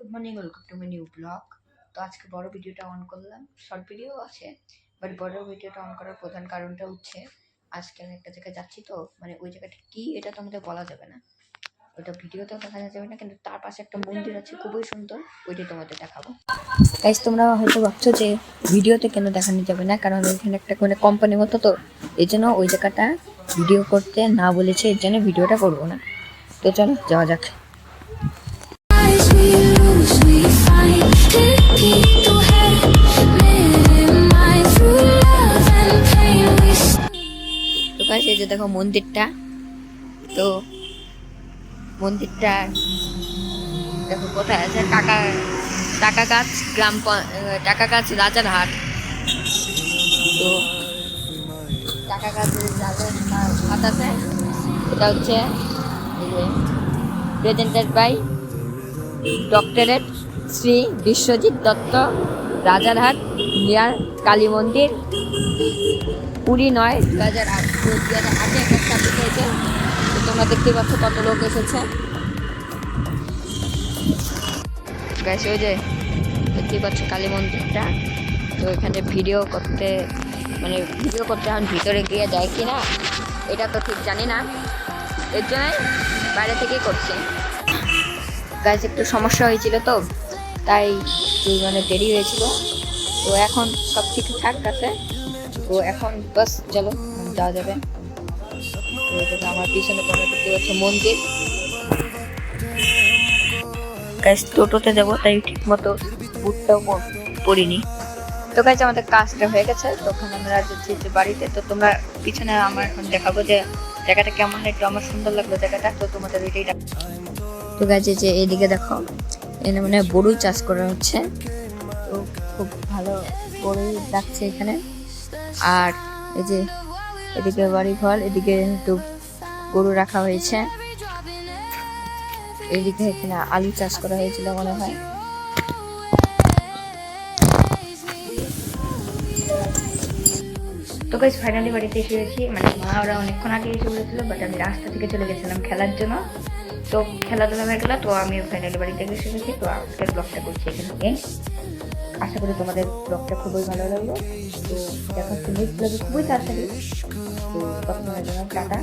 Good morning, welcome to my new blog. তো আজকে বড় ভিডিওটা অন করলাম, শর্ট ভিডিও আছে বাট বড় ভিডিওটা অন করার প্রধান কারণটা হচ্ছে আজকে আমি একটা জায়গায় যাচ্ছি। তো মানে ওই জায়গাটা কি এটা তো আমাদের বলা যাবে না, ওটা ভিডিওতেও দেখা যাবে না, কিন্তু তার পাশে একটা মন্দির আছে খুবই সুন্দর, ওইটা তোমাদের দেখাবো। গাইস, তোমরা হয়তো ভাবছো যে ভিডিওতে কেন দেখানো যাবে না, কারণ ওইখানে একটা কোনো কোম্পানির মতো, তো এই জন্য ওই জায়গাটা ভিডিও করতে না বলেছে, এর জন্য ভিডিওটা করবো না। তো চলো যাওয়া যাক। তো গাইস, এই যে দেখো মন্দিরটা, তো মন্দিরটা দেখো কোথায় আছে, টাকাগাছ গ্রাম, টাকাগাছ রাজারহাট। তো টাকাগাছ রাজারহাট আছে, এটা হচ্ছে presented by doctorate Shri Biswajit Dutta, Rajarhat near Kali মন্দির, পুরী 9/2008। তো 2008-এ একটা স্থাপিত হয়েছে। তো তোমরা দেখতে পাচ্ছ কত লোক এসেছে। গাইস, ওই যে দেখতে পাচ্ছ কালী মন্দিরটা। তো এখানে ভিডিও করতে এখন ভিতরে গিয়ে যায় কি না এটা তো ঠিক জানি না, এর জন্যই বাইরে থেকেই করছি। গাইস, একটু সমস্যা হয়েছিল, তো তাই দেরি হয়েছিল। তো এখন সব ঠিকঠাক আছে। তো এখন বাস চলো যাওয়া যাবে। তো আমার পিছনে তোমরা দেখতে পাচ্ছ মন্দির। গাইস, টোটোতে যাবো তাই ঠিক মতো বুটটাও পরিনি। তো গাইস, আমাদের কাজটা হয়ে গেছে, তখন আমরা যাচ্ছি যে বাড়িতে। তো তোমরা পিছনে আমার এখন দেখাবো যে জায়গাটা কেমন, একটু আমার সুন্দর লাগলো জায়গাটা, তো তোমাদের এটাই। তো গাইস, যে এদিকে দেখো, এখানে মানে বড়ই চাষ করা হচ্ছে। তো খুব ভালো বড়ই লাগছে এখানে। আর এই যে এদিকে বাড়ি ঘর, এদিকে একটু গরু রাখা হয়েছে, এদিকে এখানে আলু চাষ করা হয়েছিল মনে হয়। তো গাইস, ফাইনালি বাড়িতে এসে গেছি। মানে মা ওরা অনেকক্ষণ আগে এসে বলেছিল, বাট আমি রাস্তা থেকে চলে গেছিলাম খেলার জন্য। তো খেলাধুলা হয়ে গেল, তো আমি ফাইনালি বাড়িতে এসে গেছি। তো আজকের ব্লগটা করছি এখানে। আশা করি তোমাদের ব্লগটা খুবই ভালো লাগলো। তো দেখা হচ্ছে নেক্সট ব্লগে খুবই তাড়াতাড়ি। তো তখন টাটা।